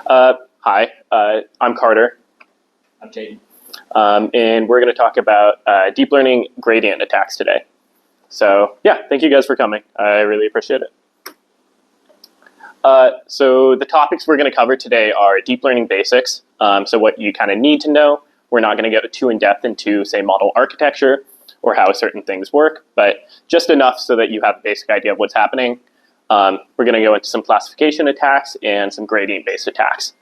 Hi, I'm Carter, I'm Jaden. and we're going to talk about deep learning gradient attacks today. So yeah, thank you guys for coming. I really appreciate it. So the topics we're going to cover today are deep learning basics, so what you kind of need to know. We're not going to go too in-depth into, say, model architecture or how certain things work, but just enough so that you have a basic idea of what's happening. We're going to go into some classification attacks and some gradient-based attacks.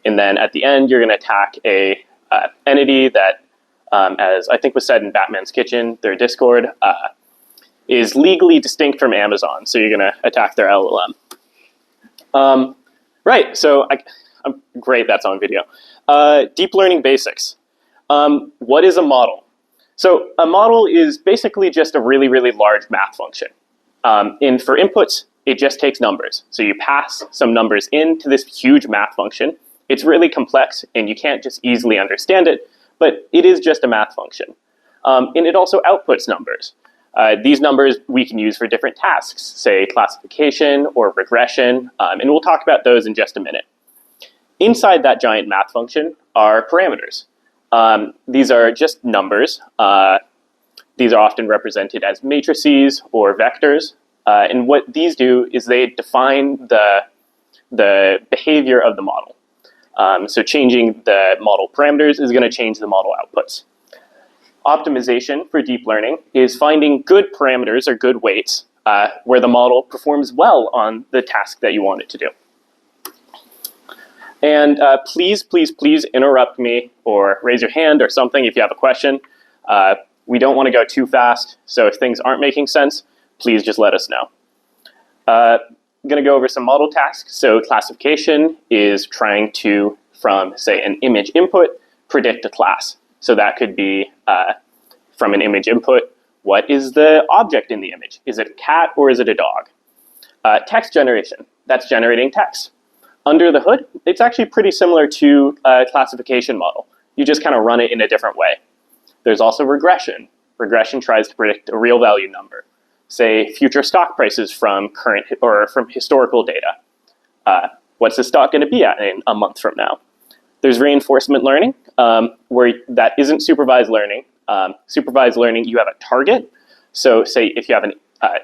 And then at the end, you're going to attack a entity that, as I think was said in Batman's Kitchen, their Discord, is legally distinct from Amazon. So you're going to attack their LLM. Right, so I'm great, that's on video. Deep learning basics. What is a model? So a model is basically just a really, really large math function. And for inputs, it just takes numbers. So you pass some numbers into this huge math function. It's really complex, and you can't just easily understand it, but it is just a math function. And it also outputs numbers. These numbers we can use for different tasks, say classification or regression, and we'll talk about those in just a minute. Inside that giant math function are parameters. These are just numbers. These are often represented as matrices or vectors. And what these do is they define the behavior of the model. So changing the model parameters is going to change the model outputs. Optimization for deep learning is finding good parameters or good weights where the model performs well on the task that you want it to do. And please, please, please interrupt me or raise your hand or something if you have a question. We don't want to go too fast, so if things aren't making sense, please just let us know. I'm going to go over some model tasks. So classification is trying to, from, say, an image input, predict a class. So that could be, from an image input, what is the object in the image? Is it a cat or is it a dog? Text generation, that's generating text. Under the hood, it's actually pretty similar to a classification model. You just kind of run it in a different way. There's also regression. Regression tries to predict a real value number. Say future stock prices from current or from historical data. What's the stock going to be at in a month from now? There's reinforcement learning, where that isn't supervised learning. Supervised learning, you have a target. So say if you have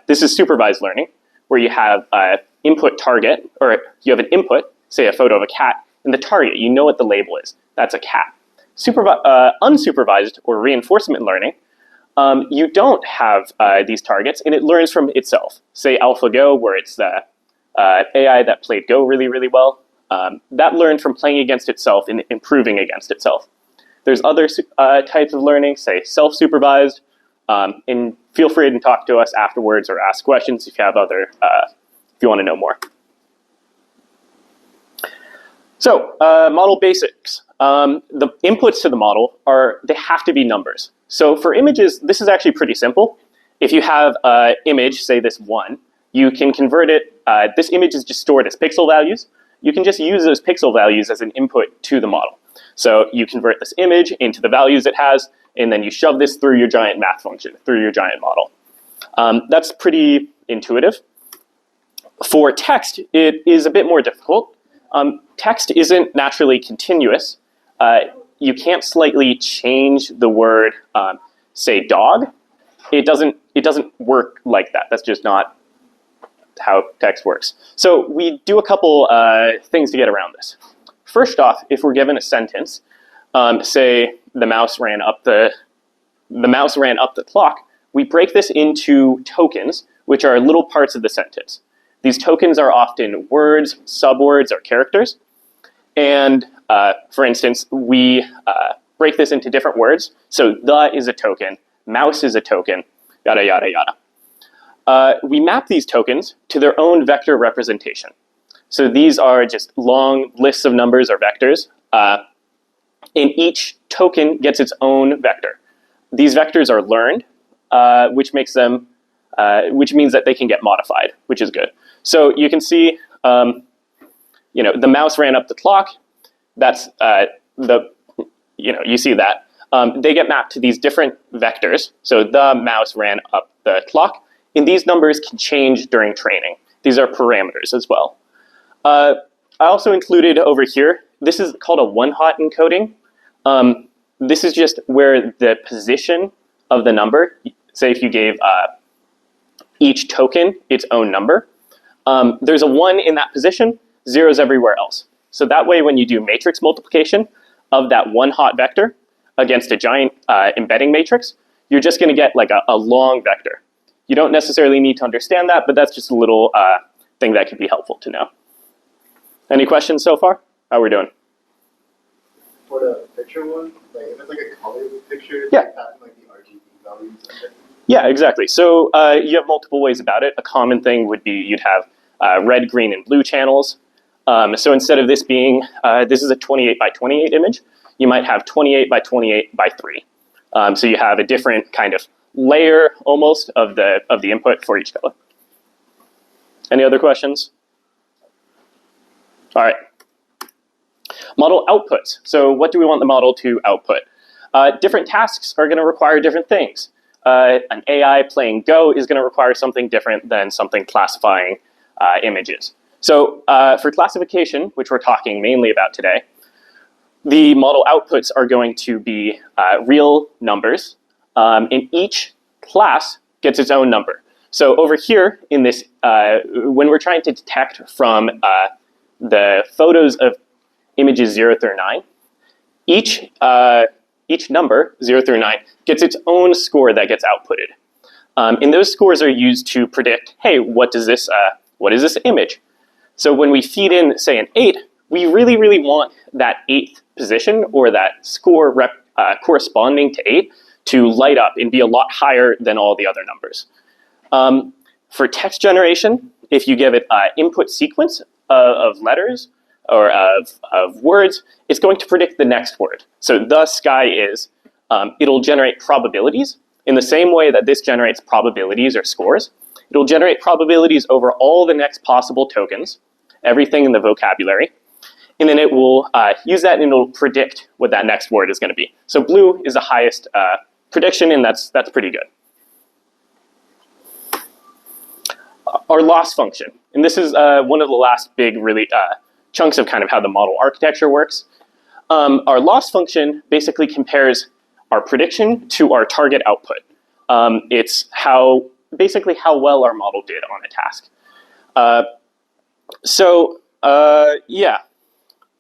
this is supervised learning, where you have an input target, or you have an input, say a photo of a cat, and the target, you know what the label is. That's a cat. Unsupervised or reinforcement learning, you don't have these targets, and it learns from itself. Say AlphaGo, where it's the AI that played Go really, really well. That learned from playing against itself and improving against itself. There's other types of learning, say self-supervised, and feel free to talk to us afterwards or ask questions if you have if you want to know more. So model basics. The inputs to the model they have to be numbers. So for images, this is actually pretty simple. If you have an image, say this 1, you can convert it. This image is just stored as pixel values. You can just use those pixel values as an input to the model. So you convert this image into the values it has, and then you shove this through your giant math function, through your giant model. That's pretty intuitive. For text, it is a bit more difficult. Text isn't naturally continuous. You can't slightly change the word, say dog. It doesn't work like that. That's just not how text works. So we do a couple things to get around this. First off, if we're given a sentence, say the mouse ran up the clock, we break this into tokens, which are little parts of the sentence. These tokens are often words, subwords, or characters. And for instance, we break this into different words. So the is a token, mouse is a token, yada, yada, yada. We map these tokens to their own vector representation. So these are just long lists of numbers or vectors. And each token gets its own vector. These vectors are learned, which means that they can get modified, which is good. So you can see, the mouse ran up the clock. That's you see that. They get mapped to these different vectors. So the mouse ran up the clock, and these numbers can change during training. These are parameters as well. I also included over here, this is called a one-hot encoding. This is just where the position of the number, say if you gave each token its own number, there's a 1 in that position, zeros everywhere else. So that way when you do matrix multiplication of that one hot vector against a giant embedding matrix, you're just going to get like a long vector. You don't necessarily need to understand that, but that's just a little thing that could be helpful to know. Any questions so far? How we doing? For the picture one, like if it's like a color picture, Yeah. having like the RGB values. Yeah, exactly. So you have multiple ways about it. A common thing would be you'd have red, green, and blue channels. So instead of this being, this is a 28 by 28 image, you might have 28 by 28 by 3. So you have a different kind of layer almost of the input for each color. Any other questions? All right. Model outputs. So what do we want the model to output? Different tasks are going to require different things. An AI playing Go is going to require something different than something classifying images. So for classification, which we're talking mainly about today, the model outputs are going to be real numbers, and each class gets its own number. So over here in this, when we're trying to detect from the photos of images 0 through 9, each number, 0 through 9, gets its own score that gets outputted. And those scores are used to predict, hey, what is this image? So when we feed in, say, an 8, we really, really want that 8th position or that score corresponding to 8 to light up and be a lot higher than all the other numbers. For text generation, if you give it an input sequence of letters or of words, it's going to predict the next word. So the sky is, it'll generate probabilities in the same way that this generates probabilities or scores. It'll generate probabilities over all the next possible tokens, everything in the vocabulary, and then it will use that and it'll predict what that next word is going to be. So blue is the highest prediction, and that's pretty good. Our loss function, and this is one of the last big really chunks of kind of how the model architecture works. Our loss function basically compares our prediction to our target output. It's basically how well our model did on a task. Yeah,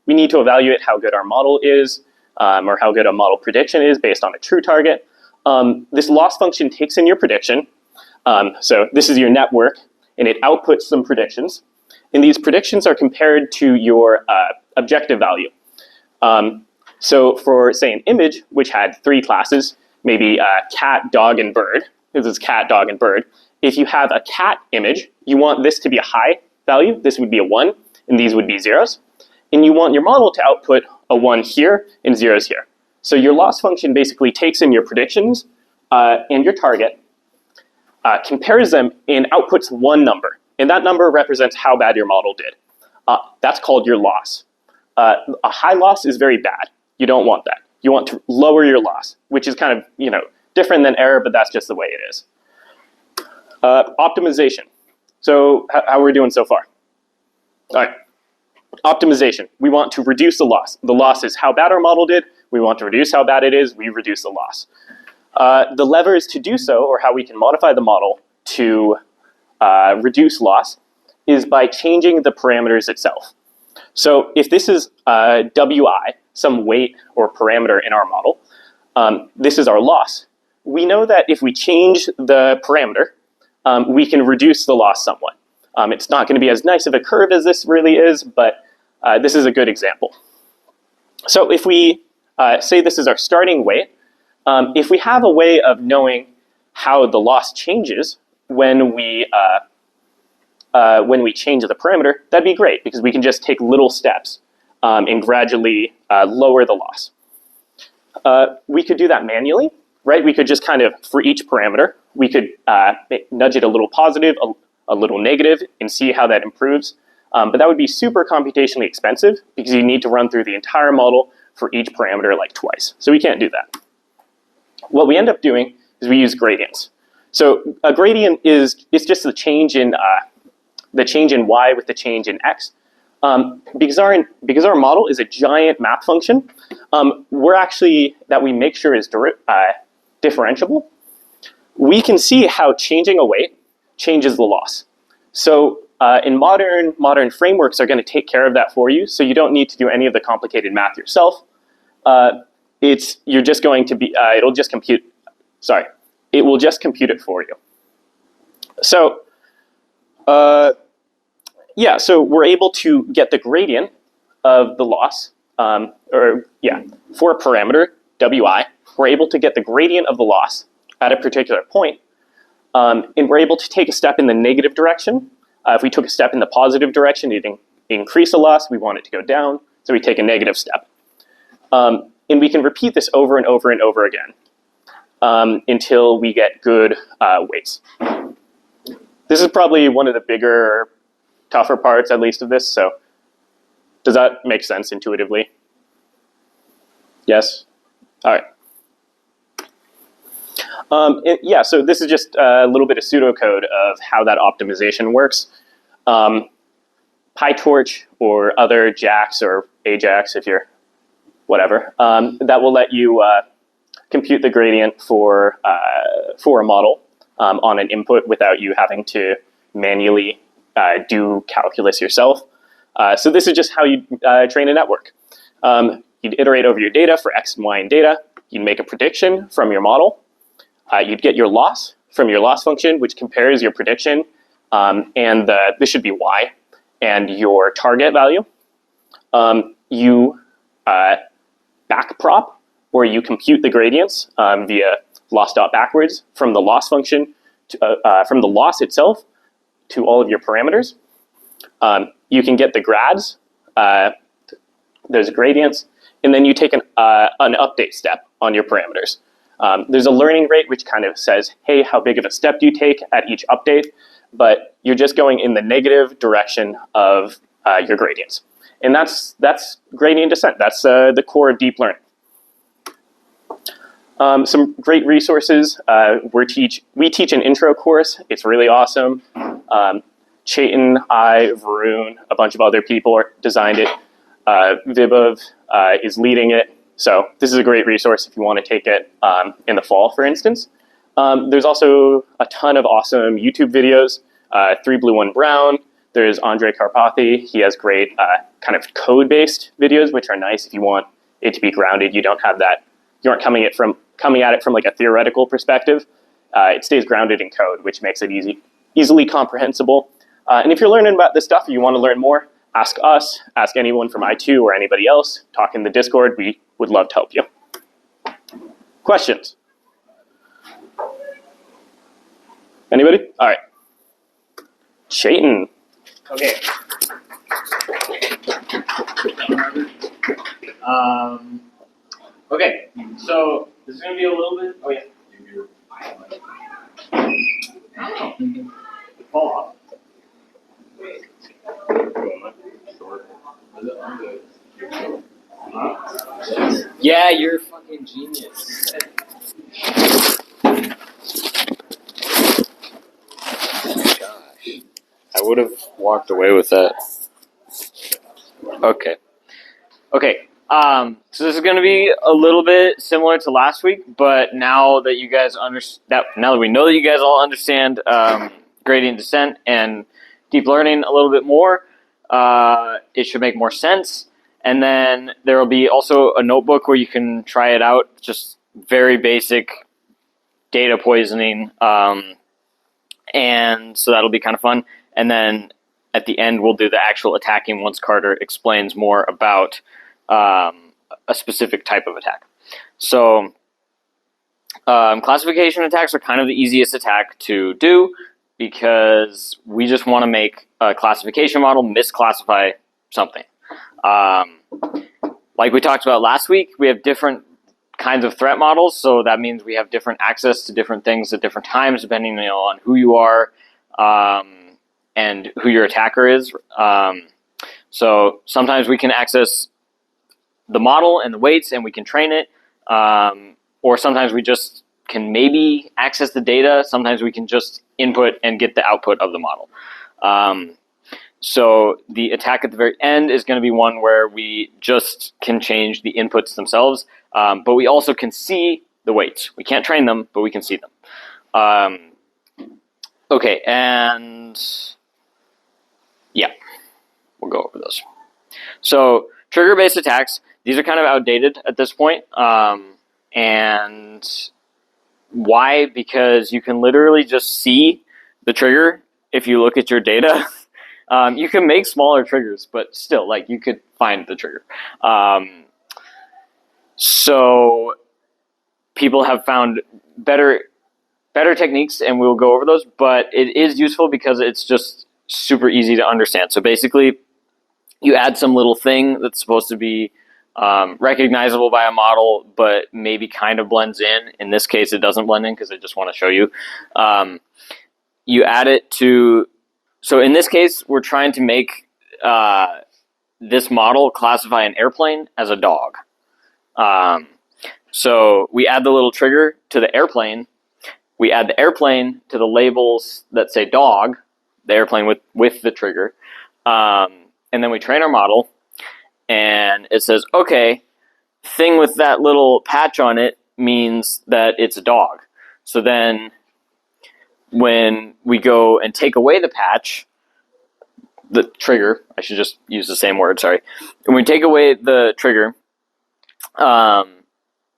we need to evaluate how good our model is, or how good a model prediction is based on a true target. This loss function takes in your prediction. So this is your network, and it outputs some predictions. And these predictions are compared to your objective value. So for, say, an image which had 3 classes, maybe cat, dog, and bird. This is cat, dog, and bird. If you have a cat image, you want this to be a high value. This would be a 1, and these would be zeros. And you want your model to output a 1 here and zeros here. So your loss function basically takes in your predictions and your target, compares them, and outputs one number. And that number represents how bad your model did. That's called your loss. A high loss is very bad. You don't want that. You want to lower your loss, which is kind of different than error, but that's just the way it is. Optimization. So how are we doing so far? All right. Optimization. We want to reduce the loss. The loss is how bad our model did. We want to reduce how bad it is. We reduce the loss. The levers to do so, or how we can modify the model to reduce loss, is by changing the parameters itself. So if this is WI, some weight or parameter in our model, this is our loss. We know that if we change the parameter, we can reduce the loss somewhat. It's not going to be as nice of a curve as this really is, but this is a good example. So if we say this is our starting weight, if we have a way of knowing how the loss changes when we change the parameter, that'd be great, because we can just take little steps and gradually lower the loss. We could do that manually, right? We could just kind of, for each parameter, we could nudge it a little positive, a little negative, and see how that improves. But that would be super computationally expensive, because you need to run through the entire model for each parameter like twice. So we can't do that. What we end up doing is we use gradients. So a gradient it's just the change in y with the change in x. Because our model is a giant math function, that we make sure is differentiable. We can see how changing a weight changes the loss. So in modern frameworks are going to take care of that for you, so you don't need to do any of the complicated math yourself. You're just going to be it'll just compute. Sorry, it will just compute it for you. So so we're able to get the gradient of the loss, for a parameter wi. We're able to get the gradient of the loss at a particular point, and we're able to take a step in the negative direction. If we took a step in the positive direction, it'd increase the loss. We want it to go down, so we take a negative step. And we can repeat this over and over and over again until we get good weights. This is probably one of the bigger, tougher parts, at least, of this. So does that make sense intuitively? Yes? All right. So this is just a little bit of pseudocode of how that optimization works. PyTorch or other JAX or AJAX, if you're whatever, that will let you compute the gradient for a model on an input without you having to manually do calculus yourself. So this is just how you train a network. You'd iterate over your data for X and Y in data. You'd make a prediction from your model. You'd get your loss from your loss function, which compares your prediction and this should be Y, and your target value. You backprop, or you compute the gradients via loss.backwards from the loss function, from the loss itself to all of your parameters. You can get the grads, those gradients, and then you take an update step on your parameters. There's a learning rate which kind of says, hey, how big of a step do you take at each update? But you're just going in the negative direction of your gradients. And that's gradient descent. That's the core of deep learning. Some great resources. We teach an intro course. It's really awesome. Chetan, Varun, a bunch of other people designed it. Vibhav is leading it. So this is a great resource if you want to take it in the fall, for instance. There's also a ton of awesome YouTube videos. 3 Blue 1 Brown. There's Andrei Karpathy. He has great kind of code-based videos, which are nice if you want it to be grounded. You don't have that. You aren't coming at it from like a theoretical perspective. It stays grounded in code, which makes it easily comprehensible. And if you're learning about this stuff, or you want to learn more, ask us, ask anyone from I2 or anybody else. Talk in the Discord. We would love to help you. Questions? Anybody? All right. Chetan. Okay. Okay, so this is going to be a little bit, oh yeah. Fall off. Yeah, you're a fucking genius. Gosh. I would have walked away with that. Okay. Okay. So this is going to be a little bit similar to last week, but now that you guys now that we know that you guys all understand gradient descent and deep learning a little bit more, it should make more sense. And then there will be also a notebook where you can try it out, just very basic data poisoning, and so that'll be kind of fun. And then at the end, we'll do the actual attacking once Carter explains more about a specific type of attack. So classification attacks are kind of the easiest attack to do because we just want to make a classification model misclassify something. Like we talked about last week, we have different kinds of threat models, so that means we have different access to different things at different times depending on who you are and who your attacker is. So sometimes we can access the model and the weights and we can train it, or sometimes we just can maybe access the data. Sometimes we can just input and get the output of the model. So the attack at the very end is going to be one where we just can change the inputs themselves, but we also can see the weights. We can't train them, but we can see them. Okay, and yeah, we'll go over those. So trigger-based attacks, these are kind of outdated at this point. And why? Because you can literally just see the trigger if you look at your data. You can make smaller triggers, but still, like, you could find the trigger. So people have found better techniques, and we'll go over those, but it is useful because it's just super easy to understand. So basically, you add some little thing that's supposed to be recognizable by a model, but maybe kind of blends in. In this case, it doesn't blend in because I just want to show you. You add it to... So in this case, we're trying to make this model classify an airplane as a dog. So we add the little trigger to the airplane. We add the airplane to the labels that say dog, the airplane with the trigger. And then we train our model, and it says, okay, thing with that little patch on it means that it's a dog. So then when we go and take away the patch, the trigger, I should just use the same word, sorry. When we take away the trigger,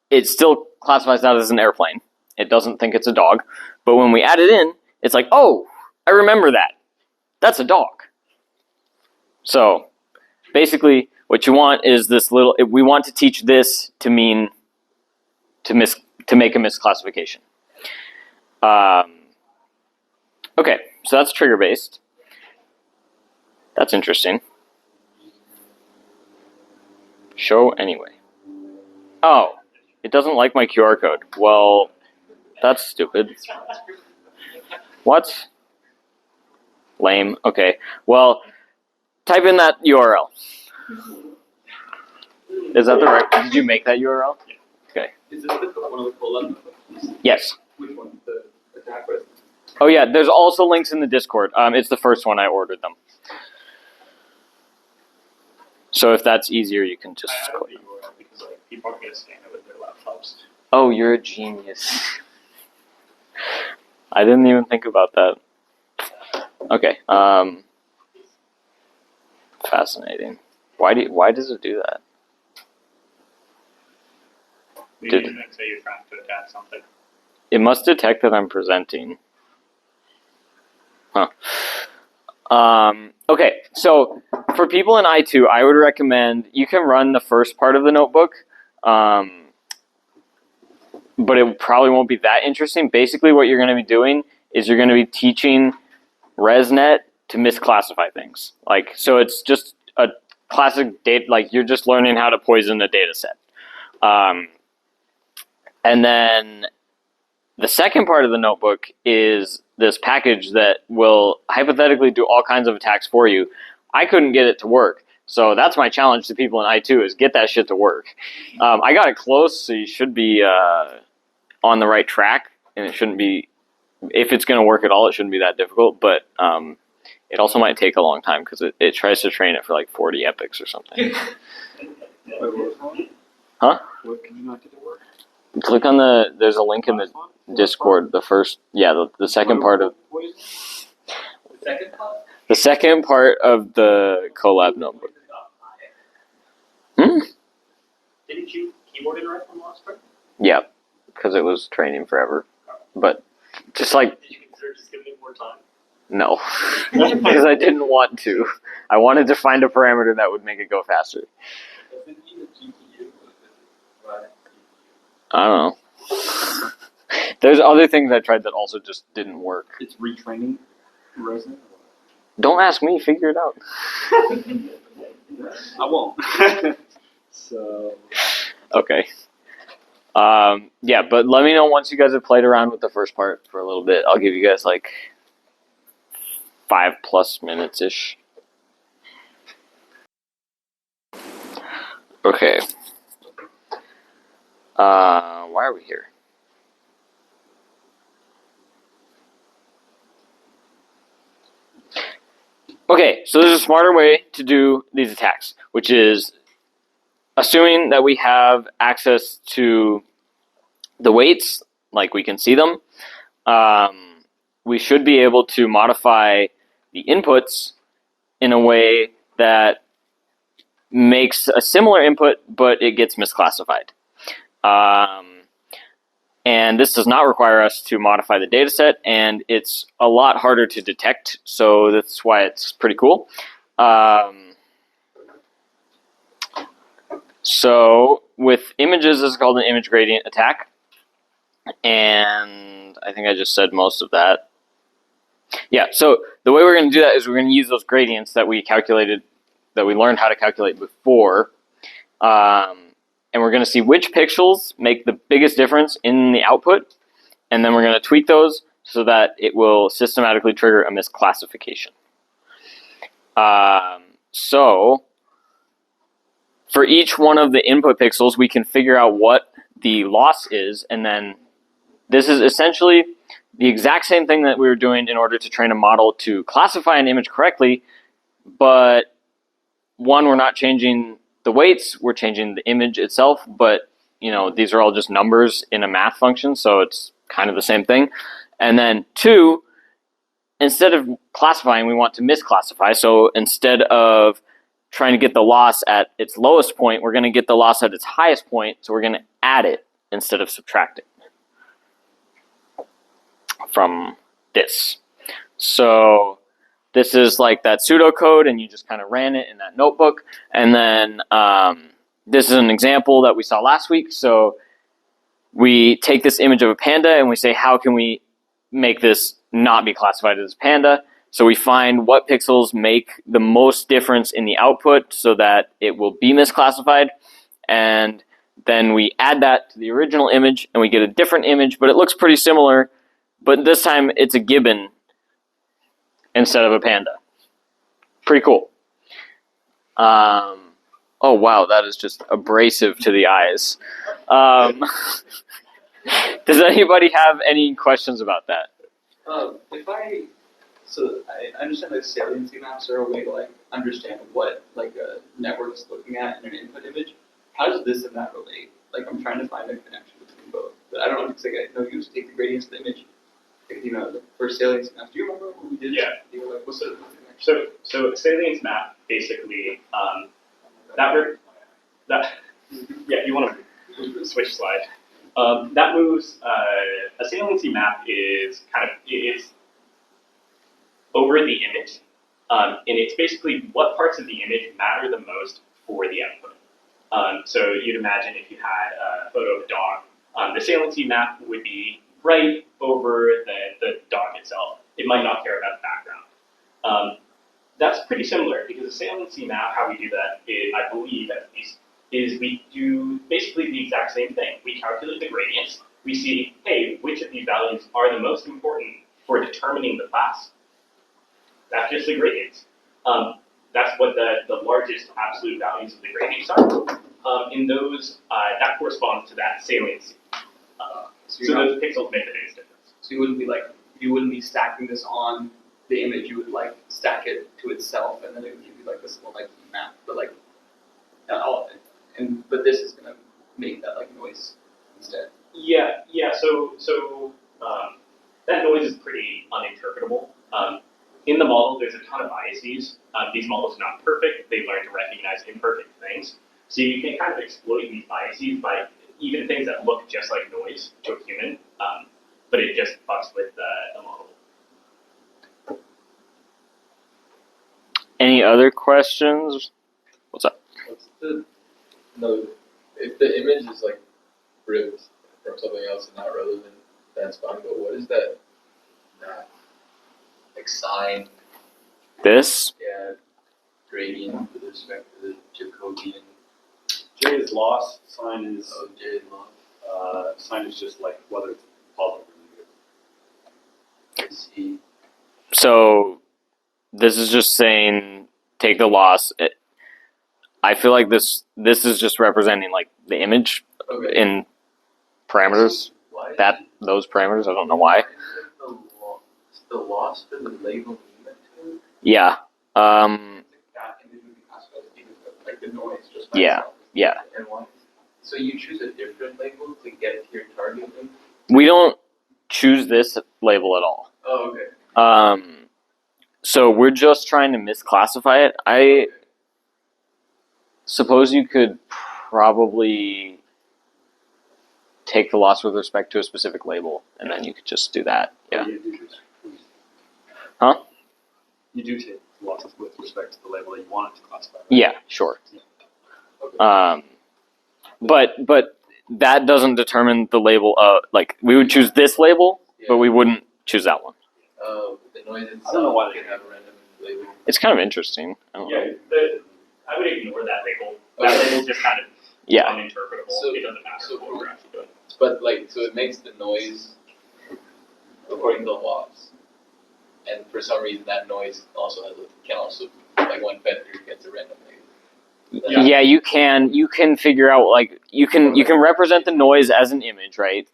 it still classifies that as an airplane. It doesn't think it's a dog. But when we add it in, it's like, oh, I remember that. That's a dog. So basically, what you want is this little, we want to teach this to mean, to make a misclassification. Okay, so that's trigger-based. That's interesting. Show anyway. Oh, it doesn't like my QR code. Well, that's stupid. What? Lame. Okay. Well, type in that URL. Is that the right? Did you make that URL? Okay. Is this one of the Colab? Yes. Which one? The attack list? Oh yeah. There's also links in the Discord. It's the first one I ordered them. So if that's easier, you can just. I have the URL because like people are gonna scan it with their laptops. Oh, you're a genius. I didn't even think about that. Okay. Fascinating. Why does it do that? Maybe it might say you're trying to attack something. It must detect that I'm presenting. Huh. Okay, so for people in I2, I would recommend you can run the first part of the notebook, but it probably won't be that interesting. Basically, what you're going to be doing is you're going to be teaching ResNet to misclassify things. Like, so it's just a classic data, like you're just learning how to poison a data set. And then the second part of the notebook is this package that will hypothetically do all kinds of attacks for you. I couldn't get it to work. So that's my challenge to people in I2 is get that shit to work. I got it close, so you should be on the right track, and it shouldn't be, if it's going to work at all, it shouldn't be that difficult, but it also might take a long time because it tries to train it for like 40 epics or something. Huh? What can you not get to work? Click on there's a link in the Discord, the second part of the second part of the Colab notebook. Didn't you keyboard it right from last part? Yeah, because it was training forever. But just like, Did you consider just giving it more time? no, because I didn't want to. I wanted to find a parameter that would make it go faster. Does it need a GPU? Right. I don't know. There's other things I tried that also just didn't work. It's retraining resident? Don't ask me, figure it out. I won't. So. Okay. Yeah, but let me know once you guys have played around with the first part for a little bit. I'll give you guys like 5+ minutes-ish. Okay. Why are we here? Okay, so there's a smarter way to do these attacks, which is assuming that we have access to the weights, like we can see them. We should be able to modify the inputs in a way that makes a similar input, but it gets misclassified. And this does not require us to modify the dataset, and it's a lot harder to detect, so that's why it's pretty cool. So with images, this is called an image gradient attack, and I think I just said most of that. Yeah, so the way we're going to do that is we're going to use those gradients that we calculated, that we learned how to calculate before, and we're going to see which pixels make the biggest difference in the output, and then we're going to tweak those so that it will systematically trigger a misclassification. So for each one of the input pixels, we can figure out what the loss is, and then this is essentially the exact same thing that we were doing in order to train a model to classify an image correctly, but one, we're not changing the weights, we're changing the image itself, but these are all just numbers in a math function, so it's kind of the same thing. And then two, instead of classifying, we want to misclassify. So instead of trying to get the loss at its lowest point, we're going to get the loss at its highest point, so we're going to add it instead of subtract it from this. So this is like that pseudocode, and you just kind of ran it in that notebook. And then this is an example that we saw last week. So we take this image of a panda and we say, how can we make this not be classified as panda? So we find what pixels make the most difference in the output so that it will be misclassified. And then we add that to the original image and we get a different image, but it looks pretty similar. But this time it's a gibbon instead of a panda. Pretty cool. Oh wow, that is just abrasive to the eyes. Does anybody have any questions about that? So I understand like saliency maps are a way to like understand what like a network is looking at in an input image. How does this and that relate? Like I'm trying to find a connection between both, but I don't know because like I know you just take the gradients of the image. Like, for saliency maps, do you remember what we did? Yeah. You were like, what's the connection? So salience map basically yeah, you want to switch slide. That moves a saliency map is it's over the image, and it's basically what parts of the image matter the most for the output. So you'd imagine if you had a photo of a dog, the saliency map would be right over the dog itself. It might not care about the background. That's pretty similar because the saliency map, how we do that, I believe at least, is we do basically the exact same thing. We calculate the gradients. We see, hey, which of these values are the most important for determining the class? That's just the gradients. That's what the largest absolute values of the gradients are. In those, that corresponds to that saliency. So those pixels make the biggest difference. So you wouldn't be stacking this on the image. You would like stack it to itself, and then it would give you like this little like map. But like not all of it. But this is gonna make that like noise instead. Yeah. So that noise is pretty uninterpretable. In the model, there's a ton of biases. These models are not perfect. They learn to recognize imperfect things. So you can kind of exploit these biases by even things that look just like noise to a human, but it just fucks with the model. Any other questions? What's up? If the image is like ripped from something else and not relevant, that's fine. But what is that? Like sign, This? gradient with respect to the Jacobian. J is loss, sign is J loss. sign is just like whether it's positive or negative. I see. So this is just saying take the loss. I feel like this is just representing like the image Okay. in parameters. Why is Those parameters. I don't know why. the loss for the label limit to it? Yeah. That image would be classified as input, like the noise just by Yeah. itself. Yeah. And why? So you choose a different label to get to your target label? We don't choose this label at all. Oh, okay. So we're just trying to misclassify it. I suppose you could probably take the loss with respect to a specific label, and then you could just do that. Yeah. You do choose. Huh? You do take losses with respect to the label that you want it to classify. right? Yeah, sure. Okay. But that doesn't determine the label of, like, we would choose this label, but we wouldn't choose that one. The noise itself I don't know why they can have a random label. It's kind of interesting. I don't know. I would ignore that label. Okay. label's just kind of Yeah. uninterpretable. So- It doesn't matter so what we're actually doing. But like, so it makes the noise according to the loss, and for some reason that noise also can also, like, one vector gets a random label. Yeah, you can figure out, like, you can represent the noise as an image, right?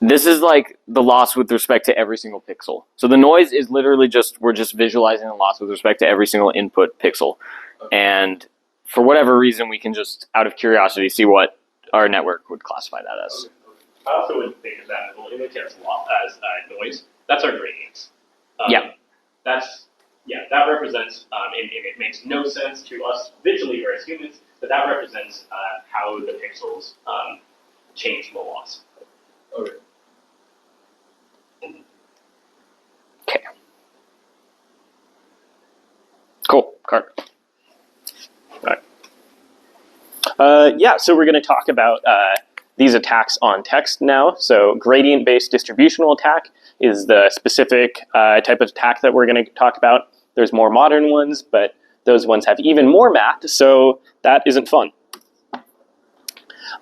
This is like the loss with respect to every single pixel. So the noise is literally we're just visualizing the loss with respect to every single input pixel. Okay. And for whatever reason, we can just, out of curiosity, see what our network would classify that as. I also wouldn't think of that as image as noise. That's our gradients. Yeah. That represents, and it makes no sense to us visually or as humans, but that represents how the pixels change the loss. Okay. Okay. Cool. Carter. So we're going to talk about these attacks on text now. So gradient-based distributional attack is the specific type of attack that we're going to talk about. There's more modern ones, but those ones have even more math, so that isn't fun.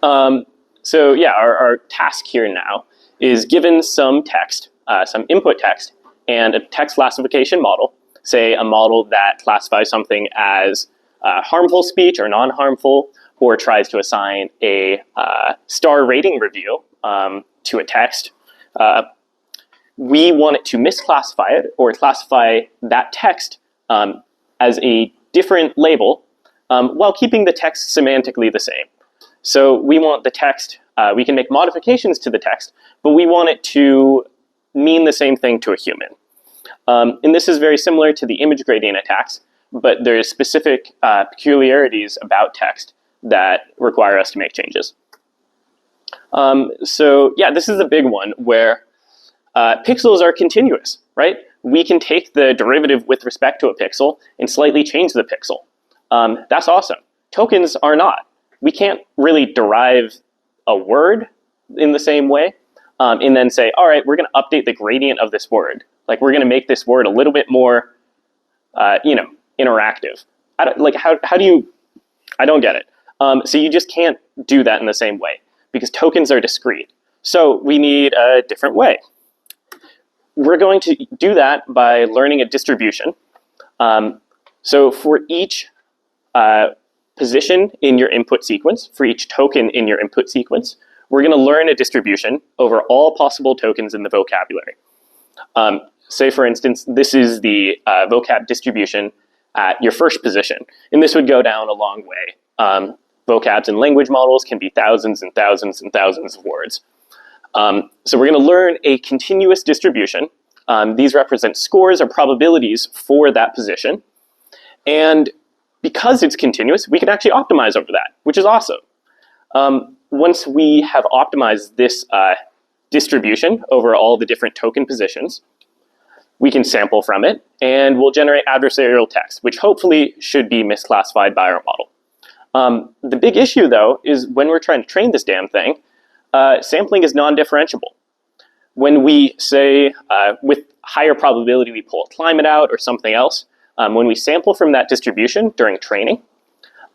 Our task here now is given some text, some input text, and a text classification model, say a model that classifies something as harmful speech or non-harmful, or tries to assign a star rating review to a text. We want it to misclassify it or classify that text as a different label while keeping the text semantically the same. So we want the text, we can make modifications to the text, but we want it to mean the same thing to a human. And this is very similar to the image gradient attacks, but there's specific peculiarities about text that require us to make changes. This is a big one where pixels are continuous, right? We can take the derivative with respect to a pixel and slightly change the pixel. That's awesome. Tokens are not. We can't really derive a word in the same way and then say, all right, we're going to update the gradient of this word. Like, we're going to make this word a little bit more, interactive. How do you, I don't get it. So you just can't do that in the same way because tokens are discrete. So we need a different way. We're going to do that by learning a distribution. So for each position in your input sequence, for each token in your input sequence, we're going to learn a distribution over all possible tokens in the vocabulary. Say, for instance, this is the vocab distribution at your first position, and this would go down a long way. Vocabs and language models can be thousands and thousands and thousands of words. So we're going to learn a continuous distribution. These represent scores or probabilities for that position. And because it's continuous, we can actually optimize over that, which is awesome. Once we have optimized this distribution over all the different token positions, we can sample from it, and we'll generate adversarial text, which hopefully should be misclassified by our model. The big issue, though, is when we're trying to train this damn thing, sampling is non-differentiable. When we say, with higher probability, we pull a climate out or something else, when we sample from that distribution during training,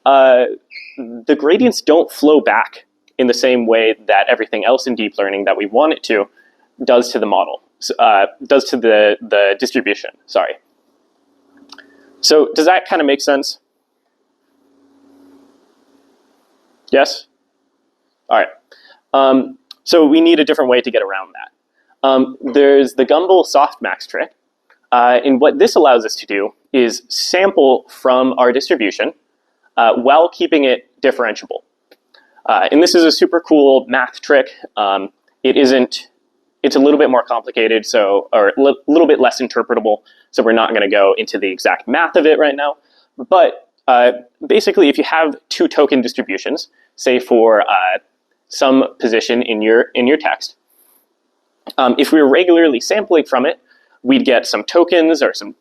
the gradients don't flow back in the same way that everything else in deep learning that we want it to does to the model, does to the distribution, sorry. So does that kind of make sense? Yes? All right. So we need a different way to get around that. There's the Gumbel softmax trick. And what this allows us to do is sample from our distribution while keeping it differentiable. And this is a super cool math trick. It's a little bit more complicated, or a little bit less interpretable, so we're not going to go into the exact math of it right now. But basically, if you have two token distributions, say for some position in your text, if we were regularly sampling from it, we'd get some tokens or some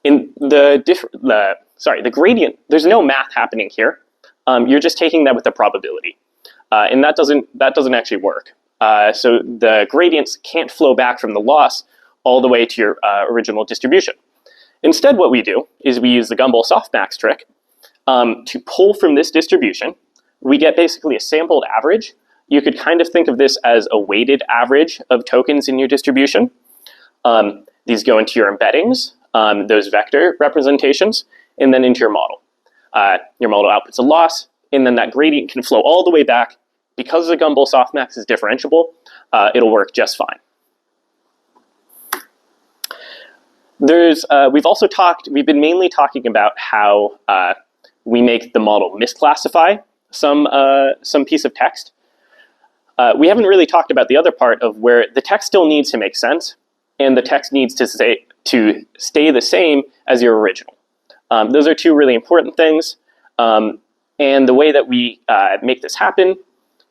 in the gradient. There's no math happening here. You're just taking that with the probability, and that doesn't actually work. So the gradients can't flow back from the loss all the way to your original distribution. Instead, what we do is we use the Gumbel softmax trick to pull from this distribution. We get basically a sampled average. You could kind of think of this as a weighted average of tokens in your distribution. These go into your embeddings, those vector representations, and then into your model. Your model outputs a loss, and then that gradient can flow all the way back. Because the Gumbel softmax is differentiable, it'll work just fine. We've been mainly talking about how we make the model misclassify some piece of text. We haven't really talked about the other part of where the text still needs to make sense, and the text needs to stay the same as your original. Those are two really important things, and the way that we make this happen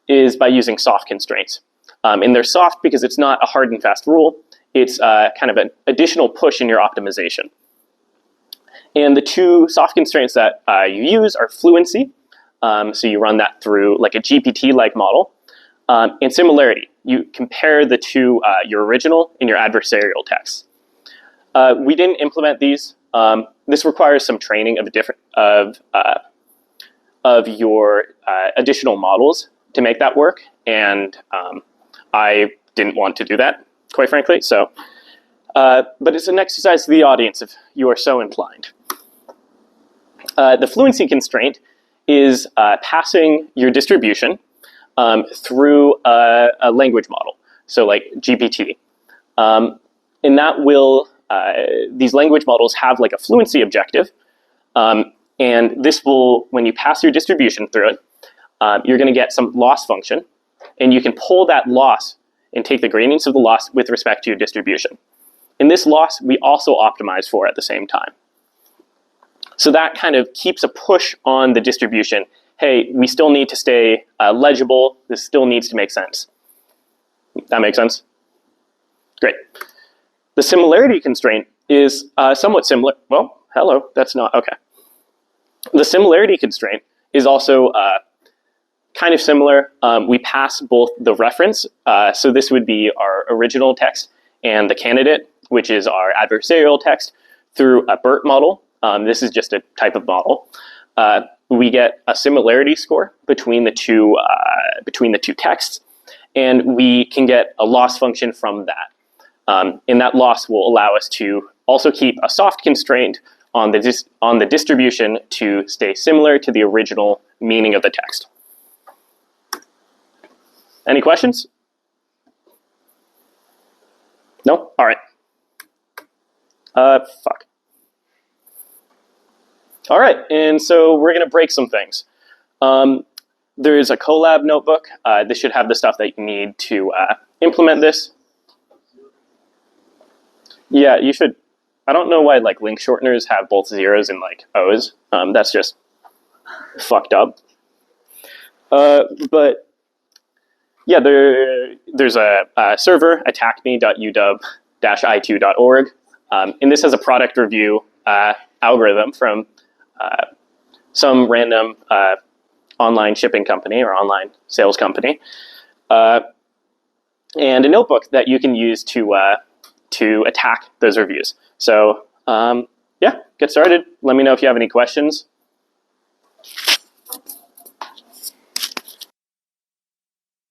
is by using soft constraints. And they're soft because it's not a hard and fast rule. It's kind of an additional push in your optimization. And the two soft constraints that you use are fluency. So you run that through like a GPT-like model. And similarity. You compare the two, your original and your adversarial texts. We didn't implement these. This requires some training of your additional models to make that work, and I didn't want to do that, quite frankly. So, but it's an exercise to the audience if you are so inclined. The fluency constraint is passing your distribution through a language model, so like GPT, and that will these language models have like a fluency objective, and this will, when you pass your distribution through it, you're going to get some loss function, and you can pull that loss and take the gradients of the loss with respect to your distribution. In this loss, we also optimize for at the same time. So that kind of keeps a push on the distribution. Hey, we still need to stay legible. This still needs to make sense. That makes sense? Great. The similarity constraint is somewhat similar. Well, hello, that's not, okay. The similarity constraint is also kind of similar. We pass both the reference, so this would be our original text, and the candidate, which is our adversarial text, through a BERT model. This is just a type of model. We get a similarity score between the two texts, and we can get a loss function from that. And that loss will allow us to also keep a soft constraint on the distribution to stay similar to the original meaning of the text. Any questions? No? All right. Fuck. All right, and so we're going to break some things. There's a Colab notebook. This should have the stuff that you need to implement this. Yeah, you should. I don't know why like link shorteners have both zeros and like O's. That's just fucked up. But yeah, there's a server, attackme.uw-i2.org, and this has a product review algorithm from some random online shipping company or online sales company, and a notebook that you can use to attack those reviews. So yeah, get started. Let me know if you have any questions.